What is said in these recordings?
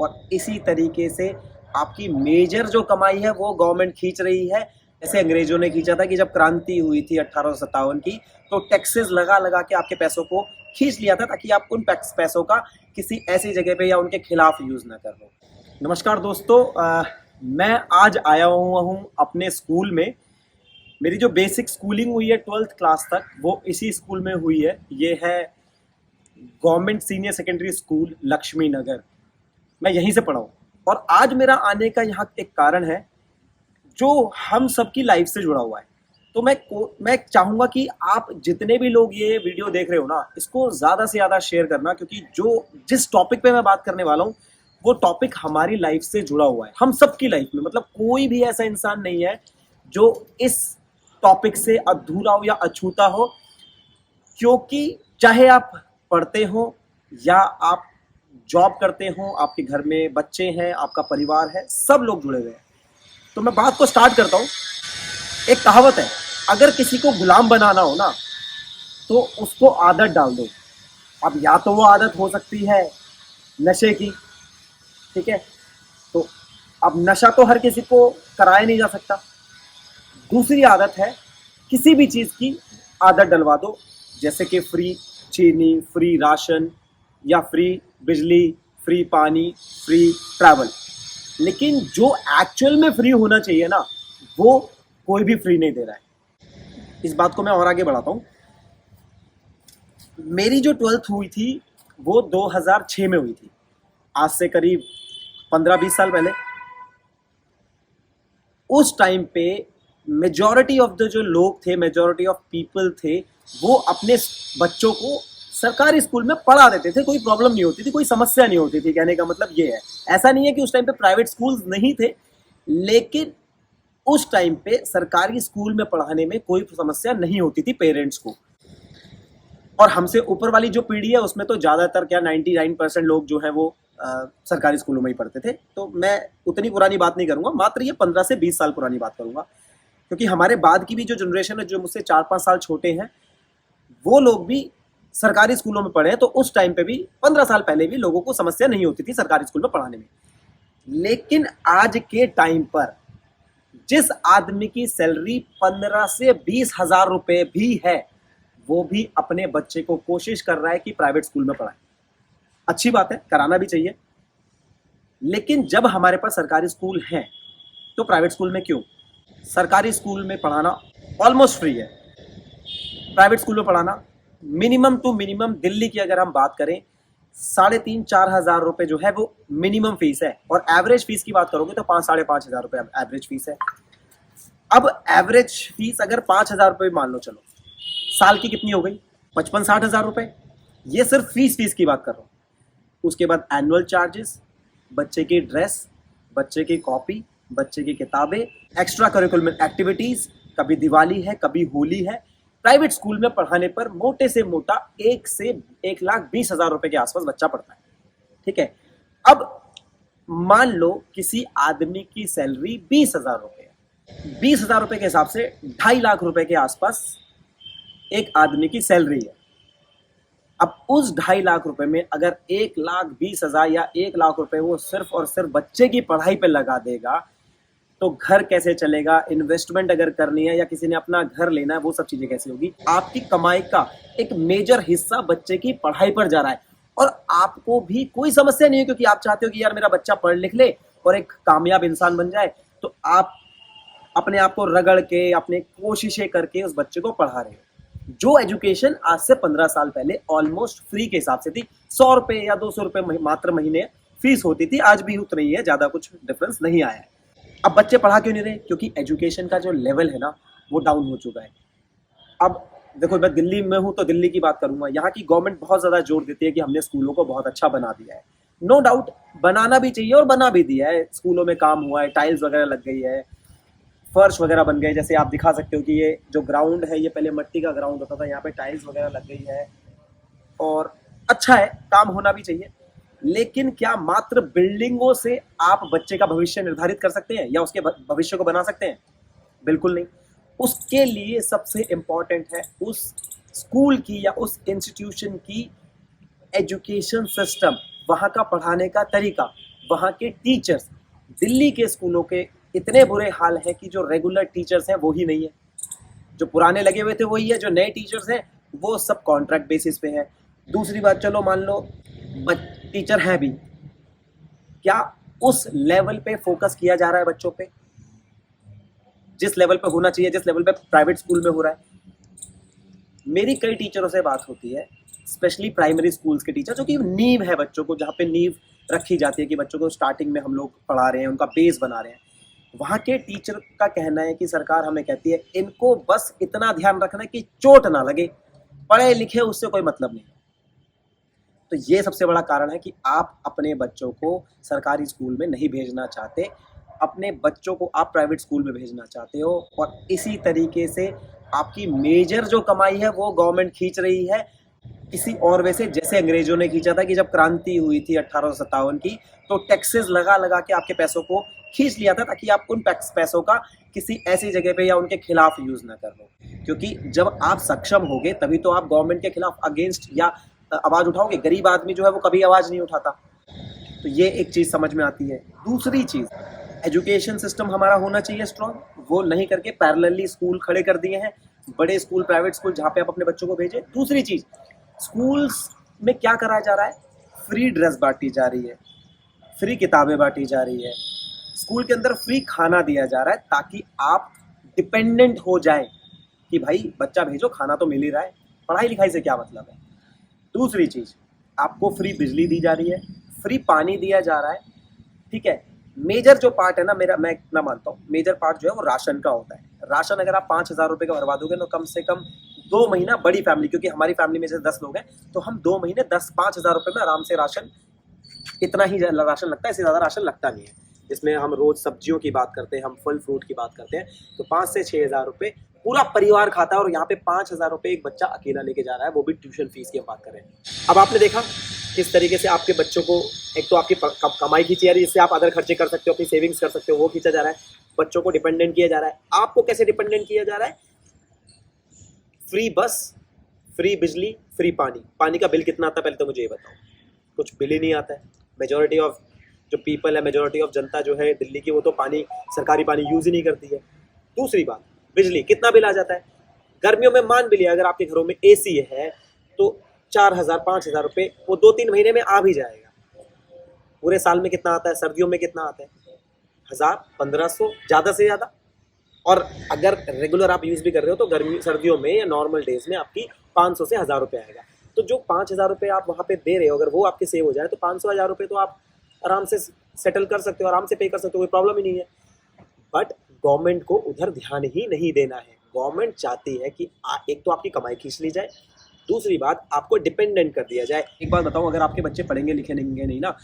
और इसी तरीके से आपकी मेजर जो कमाई है वो गवर्नमेंट खींच रही है। जैसे अंग्रेजों ने खींचा था कि जब क्रांति हुई थी 1857 की, तो टैक्सेस लगा लगा के आपके पैसों को खींच लिया था ताकि आप उन पैसों का किसी ऐसी जगह पे या उनके खिलाफ यूज ना कर लो। नमस्कार दोस्तों, मैं आज आया हुआ हूँ अपने स्कूल में। मेरी जो बेसिक स्कूलिंग हुई है 12th क्लास तक, वो इसी स्कूल में हुई है। ये है government senior secondary school Laxmi Nagar. मैं यहीं से पढ़ा हूँ और आज मेरा आने का यहाँ एक कारण है जो हम सबकी लाइफ से जुड़ा हुआ है। तो मैं चाहूँगा कि आप जितने भी लोग ये वीडियो देख रहे हो ना, इसको ज़्यादा से ज़्यादा शेयर करना, क्योंकि जिस टॉपिक पे मैं बात करने वाला हूँ वो टॉपिक हमारी लाइफ से जुड़ा हुआ है, हम सबकी लाइफ में। मतलब कोई भी ऐसा इंसान नहीं है जो इस टॉपिक से अधूरा हो या अछूता हो, क्योंकि चाहे आप पढ़ते हो या आप जॉब करते हो, आपके घर में बच्चे हैं, आपका परिवार है, सब लोग जुड़े हुए हैं। तो मैं बात को स्टार्ट करता हूँ। एक कहावत है, अगर किसी को गुलाम बनाना हो ना तो उसको आदत डाल दो। अब या तो वो आदत हो सकती है नशे की, ठीक है, तो अब नशा तो हर किसी को कराया नहीं जा सकता। दूसरी आदत है किसी भी चीज़ की आदत डलवा दो, जैसे कि फ्री चीनी, फ्री राशन, या फ्री बिजली, फ्री पानी, फ्री ट्रैवल। लेकिन जो एक्चुअल में फ्री होना चाहिए ना, वो कोई भी फ्री नहीं दे रहा है। इस बात को मैं और आगे बढ़ाता हूँ। मेरी जो 12th हुई थी वो 2006 में हुई थी, आज से करीब 15-20 साल पहले। उस टाइम पे मेजॉरिटी ऑफ द जो लोग थे, मेजॉरिटी ऑफ पीपल थे, वो अपने बच्चों को सरकारी स्कूल में पढ़ा देते थे। कोई प्रॉब्लम नहीं होती थी, कोई समस्या नहीं होती थी। कहने का मतलब ये है, ऐसा नहीं है कि उस टाइम पे प्राइवेट स्कूल्स नहीं थे, लेकिन उस टाइम पे सरकारी स्कूल में पढ़ाने में कोई समस्या नहीं होती थी पेरेंट्स को। और हमसे ऊपर वाली जो पीढ़ी है उसमें तो ज़्यादातर 99% लोग जो हैं वो सरकारी स्कूलों में ही पढ़ते थे। तो मैं उतनी पुरानी बात नहीं करूँगा, मात्र ये 15 से 20 साल पुरानी बात करूँगा, क्योंकि हमारे बाद की भी जो जनरेशन है, जो मुझसे 4-5 साल छोटे हैं, वो लोग भी सरकारी स्कूलों में पढ़े हैं। तो उस टाइम पे भी 15 साल पहले भी लोगों को समस्या नहीं होती थी सरकारी स्कूल में पढ़ाने में। लेकिन आज के टाइम पर जिस आदमी की सैलरी 15 से 20 हजार रुपए भी है, वो भी अपने बच्चे को कोशिश कर रहा है कि प्राइवेट स्कूल में पढ़ाए। अच्छी बात है, कराना भी चाहिए। लेकिन जब हमारे पास सरकारी स्कूल हैं तो प्राइवेट स्कूल में क्यों? सरकारी स्कूल में पढ़ाना ऑलमोस्ट फ्री है। प्राइवेट स्कूल में पढ़ाना मिनिमम टू मिनिमम, दिल्ली की अगर हम बात करें, 3,500-4 हजार रुपए जो है वो मिनिमम फीस है। और एवरेज फीस की बात करोगे तो 5-5.5 हजार रुपए एवरेज फीस है। अब एवरेज फीस अगर 5,000 रुपए मान लो, चलो साल की कितनी हो गई? 55-60 हजार रुपए। ये सिर्फ फीस की बात कर रहा हूँ। उसके बाद एनुअल चार्जेस, बच्चे की ड्रेस, बच्चे की कॉपी, बच्चे की किताबें, एक्स्ट्रा करिकुलर एक्टिविटीज, कभी दिवाली है, कभी होली है। प्राइवेट स्कूल में पढ़ाने पर मोटे से मोटा 1 से 1,20,000 रुपए के आसपास बच्चा पढ़ता है, ठीक है। अब मान लो किसी आदमी की सैलरी 20,000 रुपए है। 20,000 रुपए के हिसाब से 2.5 लाख रुपए के आसपास एक आदमी की सैलरी है। अब उस 2.5 लाख रुपए में अगर 1,20,000 या 1 लाख रुपए वो सिर्फ और सिर्फ बच्चे की पढ़ाई पे लगा देगा, तो घर कैसे चलेगा? इन्वेस्टमेंट अगर करनी है या किसी ने अपना घर लेना है, वो सब चीजें कैसे होगी? आपकी कमाई का एक मेजर हिस्सा बच्चे की पढ़ाई पर जा रहा है। और आपको भी कोई समस्या नहीं है, क्योंकि आप चाहते हो कि यार मेरा बच्चा पढ़ लिख ले और एक कामयाब इंसान बन जाए। तो आप अपने आप को रगड़ के, अपने कोशिशें करके उस बच्चे को पढ़ा रहे हो। जो एजुकेशन आज से 15 साल पहले ऑलमोस्ट फ्री के हिसाब से थी, 100 रुपए या 200 रुपए मात्र महीने फीस होती थी, आज भी उतना ही है, ज्यादा कुछ डिफरेंस नहीं आया है। अब बच्चे पढ़ा क्यों नहीं रहे? क्योंकि एजुकेशन का जो लेवल है ना, वो डाउन हो चुका है। अब देखो, मैं दिल्ली में हूँ तो दिल्ली की बात करूंगा। यहाँ की गवर्नमेंट बहुत ज़्यादा जोर देती है कि हमने स्कूलों को बहुत अच्छा बना दिया है। नो डाउट, बनाना भी चाहिए और बना भी दिया है। स्कूलों में काम हुआ है, टाइल्स वगैरह लग गई है, फर्श वगैरह बन गए। जैसे आप दिखा सकते हो कि ये जो ग्राउंड है, ये पहले मिट्टी का ग्राउंड होता था, यहाँ पे टाइल्स वगैरह लग गई है और अच्छा है, काम होना भी चाहिए। लेकिन क्या मात्र बिल्डिंगों से आप बच्चे का भविष्य निर्धारित कर सकते हैं या उसके भविष्य को बना सकते हैं? बिल्कुल नहीं। उसके लिए सबसे इम्पॉर्टेंट है उस स्कूल की या उस इंस्टीट्यूशन की एजुकेशन सिस्टम, वहाँ का पढ़ाने का तरीका। वहाँ के टीचर्स, दिल्ली के स्कूलों के इतने बुरे हाल हैं कि जो रेगुलर टीचर्स हैं वो ही नहीं है, जो पुराने लगे हुए थे वही है, जो नए टीचर्स हैं वो सब कॉन्ट्रैक्ट बेसिस पे है। दूसरी बात, चलो मान लो टीचर है भी, क्या उस लेवल पे फोकस किया जा रहा है बच्चों पे जिस लेवल पे होना चाहिए, जिस लेवल पे प्राइवेट स्कूल में हो रहा है? मेरी कई टीचरों से बात होती है, स्पेशली प्राइमरी स्कूल्स के टीचर, जो कि नींव है बच्चों को, जहाँ पे नींव रखी जाती है कि बच्चों को स्टार्टिंग में हम लोग पढ़ा रहे हैं, उनका बेस बना रहे हैं। वहाँ के टीचर का कहना है कि सरकार हमें कहती है इनको बस इतना ध्यान रखना है कि चोट ना लगे, पढ़े लिखे उससे कोई मतलब नहीं। तो ये सबसे बड़ा कारण है कि आप अपने बच्चों को सरकारी स्कूल में नहीं भेजना चाहते, अपने बच्चों को आप प्राइवेट स्कूल में भेजना चाहते हो, और इसी तरीके से आपकी मेजर जो कमाई है वो गवर्नमेंट खींच रही है किसी और वैसे, जैसे अंग्रेजों ने खींचा था कि जब क्रांति हुई थी 1857 की, तो टैक्सेस लगा लगा के आपके पैसों को खींच लिया था, ताकि आप उन पैसों का किसी ऐसी जगह पे या उनके खिलाफ यूज ना कर लो। क्योंकि जब आप सक्षम होगे तभी तो आप गवर्नमेंट के खिलाफ अगेंस्ट या आवाज उठाओगे। गरीब आदमी जो है वो कभी आवाज नहीं उठाता। तो ये एक चीज समझ में आती है। दूसरी चीज, एजुकेशन सिस्टम हमारा होना चाहिए स्ट्रॉन्ग, वो नहीं करके पैरेलली स्कूल खड़े कर दिए हैं, बड़े स्कूल, प्राइवेट स्कूल, जहाँ पे आप अपने बच्चों को भेजें। दूसरी चीज, स्कूल्स में क्या कराया जा रहा है? फ्री ड्रेस बांटी जा रही है, फ्री किताबें बांटी जा रही है, स्कूल के अंदर फ्री खाना दिया जा रहा है, ताकि आप डिपेंडेंट हो जाए कि भाई बच्चा भेजो, खाना तो मिल ही रहा है, पढ़ाई लिखाई से क्या मतलब है। दूसरी चीज, आपको फ्री बिजली दी जा रही है, फ्री पानी दिया जा रहा है, ठीक है। मेजर जो पार्ट है ना, मैं इतना मानता हूँ, मेजर पार्ट जो है वो राशन का होता है। राशन अगर आप 5,000 रुपये का भरवा दोगे तो कम से कम 2 महीना, बड़ी फैमिली, क्योंकि हमारी फैमिली में जैसे 10 लोग हैं, तो हम 2 महीने 5,000 रुपये में आराम से राशन, इतना ही राशन लगता है, इससे ज़्यादा राशन लगता नहीं है। जिसमें हम रोज सब्जियों की बात करते हैं, हम फल फ्रूट की बात करते हैं, तो 5 से 6,000 रुपये पूरा परिवार खाता है। और यहाँ पे 5,000 रुपये एक बच्चा अकेला लेके जा रहा है, वो भी ट्यूशन फीस की हम बात करें। अब आपने देखा किस तरीके से आपके बच्चों को, एक तो आपकी कमाई खींची जा रही है, जिससे आप अदर खर्चे कर सकते हो, अपनी सेविंग्स कर सकते हो, वो खींचा जा रहा है। बच्चों को डिपेंडेंट किया जा रहा है। आपको कैसे डिपेंडेंट किया जा रहा है? फ्री बस, फ्री बिजली, फ्री पानी। पानी का बिल कितना आता है पहले तो मुझे ये बताओ? कुछ बिल ही नहीं आता है। मेजॉरिटी ऑफ जो पीपल है, मेजॉरिटी ऑफ जनता जो है दिल्ली की, वो तो पानी, सरकारी पानी यूज ही नहीं करती है। दूसरी बात, बिजली, कितना बिल आ जाता है? गर्मियों में मान भी लिया अगर आपके घरों में एसी है तो 4,000 5,000 रुपये वो 2-3 महीने में आ भी जाएगा। पूरे साल में कितना आता है? सर्दियों में कितना आता है? 1,000 1,500 ज़्यादा से ज़्यादा। और अगर रेगुलर आप यूज़ भी कर रहे हो तो गर्मी सर्दियों में या नॉर्मल डेज में आपकी 500 से 1,000 रुपये आएगा। तो जो 5,000 रुपये आप वहाँ पे दे रहे हो, अगर वो आपके सेव हो जाए तो 500-1,000 रुपये तो आप आराम से सेटल कर सकते हो, आराम से पे कर सकते हो, कोई प्रॉब्लम ही नहीं है। बट गवर्नमेंट को उधर ध्यान ही नहीं देना है। गवर्नमेंट चाहती है कि एक तो आपकी कमाई खींच ली जाए, दूसरी बात आपको डिपेंडेंट कर दिया जाए। एक बात बताऊं, अगर आपके बच्चे पढ़ेंगे लिखेंगे नहीं ना,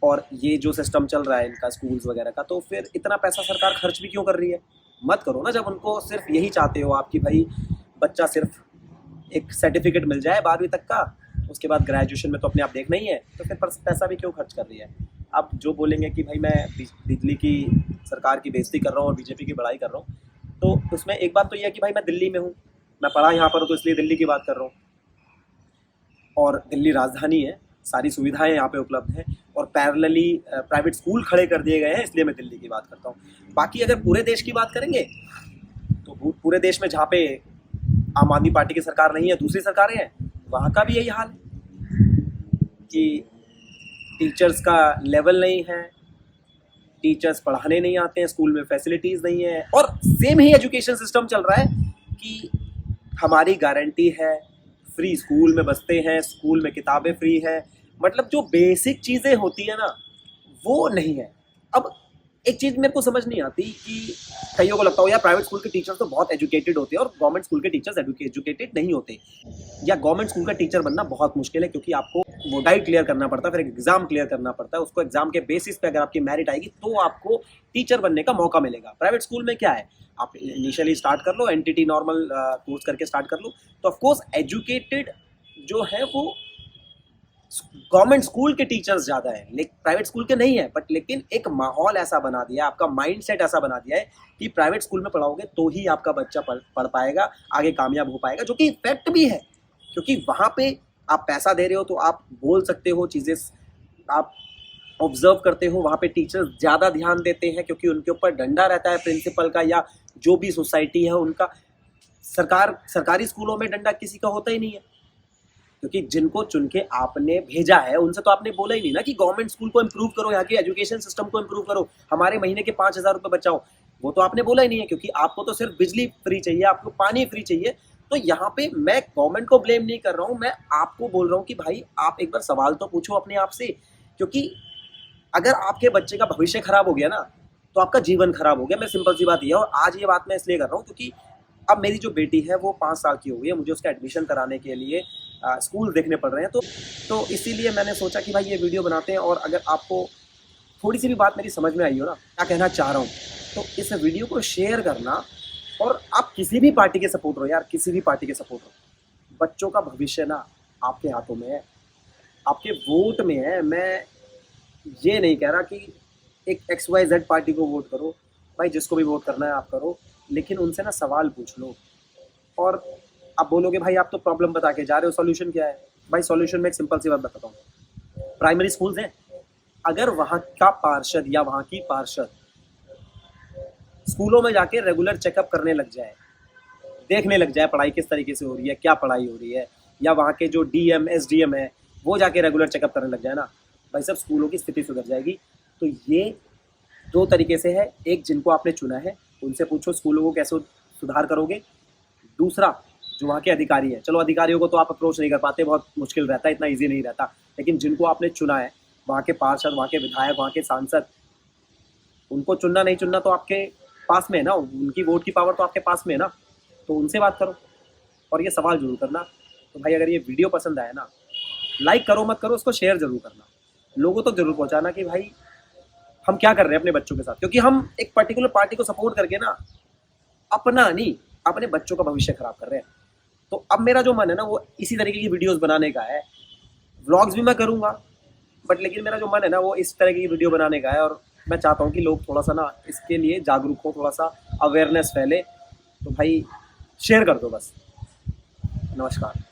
और ये जो सिस्टम चल रहा है इनका स्कूल्स वगैरह का, तो फिर इतना पैसा सरकार खर्च भी क्यों कर रही है? मत करो ना। जब उनको सिर्फ यही चाहते हो आप कि भाई बच्चा सिर्फ एक सर्टिफिकेट मिल जाए 12वीं तक का, उसके बाद ग्रेजुएशन में तो अपने आप देखना ही है, तो फिर पैसा भी क्यों खर्च कर रही है? अब जो बोलेंगे कि भाई मैं दिल्ली की सरकार की बेइज्जती कर रहा हूँ और बीजेपी की बड़ाई कर रहा हूँ, तो उसमें एक बात तो यह है कि भाई मैं दिल्ली में हूँ, मैं पढ़ा यहाँ पर हूँ, तो इसलिए दिल्ली की बात कर रहा हूँ। और दिल्ली राजधानी है, सारी सुविधाएं यहाँ पे उपलब्ध हैं, और पैरेलली प्राइवेट स्कूल खड़े कर दिए गए हैं, इसलिए मैं दिल्ली की बात करता हूँ। बाकी अगर पूरे देश की बात करेंगे तो पूरे देश में जहाँ पे आम आदमी पार्टी की सरकार नहीं है, दूसरी सरकारें हैं, वहाँ का भी यही हाल कि टीचर्स का लेवल नहीं है, टीचर्स पढ़ाने नहीं आते हैं, स्कूल में फैसिलिटीज़ नहीं है। और सेम ही एजुकेशन सिस्टम चल रहा है कि हमारी गारंटी है, फ्री स्कूल में बसते हैं, स्कूल में किताबें फ्री है, मतलब जो बेसिक चीज़ें होती है ना वो नहीं है। अब एक चीज़ मेरे को समझ नहीं आती कि कईयों को लगता हो यार प्राइवेट स्कूल के टीचर्स तो बहुत एजुकेटेड होते हैं और गवर्नमेंट स्कूल के टीचर्स एजुकेटेड नहीं होते, या गवर्नमेंट स्कूल का टीचर बनना बहुत मुश्किल है, क्योंकि आपको वो डाइट क्लियर करना पड़ता है, फिर एग्जाम क्लियर करना पड़ता है, उसको एग्जाम के बेसिस पे अगर आपकी मेरिट आएगी तो आपको टीचर बनने का मौका मिलेगा। प्राइवेट स्कूल में क्या है, आप इनिशियली स्टार्ट कर लो, एनटीटी नॉर्मल कोर्स करके स्टार्ट कर लो, तो ऑफकोर्स एजुकेटेड जो है वो गवर्नमेंट स्कूल के टीचर्स ज़्यादा हैं, लेकिन प्राइवेट स्कूल के नहीं है। बट लेकिन एक माहौल ऐसा बना दिया है, आपका माइंड सेट ऐसा बना दिया है कि प्राइवेट स्कूल में पढ़ाओगे तो ही आपका बच्चा पढ़ पाएगा, आगे कामयाब हो पाएगा, जो कि फैक्ट भी है, क्योंकि वहाँ पे आप पैसा दे रहे हो तो आप बोल सकते हो चीज़ें, आप ऑब्जर्व करते हो वहाँ पे टीचर्स ज़्यादा ध्यान देते हैं, क्योंकि उनके ऊपर डंडा रहता है प्रिंसिपल का या जो भी सोसाइटी है उनका। सरकारी स्कूलों में डंडा किसी का होता ही नहीं है, क्योंकि जिनको चुन के आपने भेजा है उनसे तो आपने बोला ही नहीं ना कि गवर्नमेंट स्कूल को इम्प्रूव करो, यहाँ के एजुकेशन सिस्टम को इम्प्रूव करो, हमारे महीने के 5,000 रुपये बचाओ। वो तो आपने बोला ही नहीं है, क्योंकि आपको तो सिर्फ बिजली फ्री चाहिए, आपको पानी फ्री चाहिए। तो यहाँ पे मैं गवर्नमेंट को ब्लेम नहीं कर रहा हूँ, मैं आपको बोल रहा हूँ कि भाई आप एक बार सवाल तो पूछो अपने आप से, क्योंकि अगर आपके बच्चे का भविष्य खराब हो गया ना तो आपका जीवन खराब हो गया। मैं सिंपल सी बात ये है। और आज ये बात मैं इसलिए कर रहा हूँ क्योंकि अब मेरी जो बेटी है वो 5 साल की हो गई है, मुझे उसका एडमिशन कराने के लिए स्कूल देखने पड़ रहे हैं। तो इसीलिए मैंने सोचा कि भाई ये वीडियो बनाते हैं, और अगर आपको थोड़ी सी भी बात मेरी समझ में आई हो ना, क्या कहना चाह रहा हूँ, तो इस वीडियो को शेयर करना। और आप किसी भी पार्टी के सपोर्ट हो यार, किसी भी पार्टी के सपोर्ट हो, बच्चों का भविष्य ना आपके हाथों में है, आपके वोट में है। मैं ये नहीं कह रहा कि एक XYZ पार्टी को वोट करो, भाई जिसको भी वोट करना है आप करो, लेकिन उनसे ना सवाल पूछ लो। और आप बोलोगे भाई आप तो प्रॉब्लम बता के जा रहे हो, सॉल्यूशन क्या है? भाई सॉल्यूशन में एक सिंपल सी बात बताता हूँ। प्राइमरी स्कूल्स हैं, अगर वहाँ का पार्षद या वहाँ की पार्षद स्कूलों में जाके रेगुलर चेकअप करने लग जाए, देखने लग जाए पढ़ाई किस तरीके से हो रही है, क्या पढ़ाई हो रही है, या वहाँ के जो DM SDM है वो जाके रेगुलर चेकअप करने लग जाए ना, भाई सब स्कूलों की स्थिति सुधर जाएगी। तो ये 2 तरीके से है, एक जिनको आपने चुना है उनसे पूछो स्कूलों को कैसे सुधार करोगे। दूसरा जो वहाँ के अधिकारी हैं, चलो अधिकारियों को तो आप अप्रोच नहीं कर पाते, बहुत मुश्किल रहता है, इतना ईजी नहीं रहता, लेकिन जिनको आपने चुना है, वहाँ के पार्षद, वहाँ के विधायक, वहाँ के सांसद, उनको चुनना नहीं चुनना तो आपके पास में है ना, उनकी वोट की पावर तो आपके पास में है ना, तो उनसे बात करो और ये सवाल जरूर करना। तो भाई अगर ये वीडियो पसंद आए ना, लाइक करो मत करो, उसको शेयर जरूर करना, लोगों तक जरूर पहुंचाना कि भाई हम क्या कर रहे हैं अपने बच्चों के साथ। क्योंकि हम एक पर्टिकुलर पार्टी को सपोर्ट करके ना अपना नहीं, अपने बच्चों का भविष्य खराब कर रहे हैं। तो अब मेरा जो मन है ना वो इसी तरीके की वीडियोस बनाने का है। व्लॉग्स भी मैं करूँगा, बट लेकिन मेरा जो मन है ना वो इस तरह की वीडियो बनाने का है। और मैं चाहता हूँ कि लोग थोड़ा सा ना इसके लिए जागरूक हो, थोड़ा सा अवेयरनेस फैले। तो भाई शेयर कर दो बस। नमस्कार।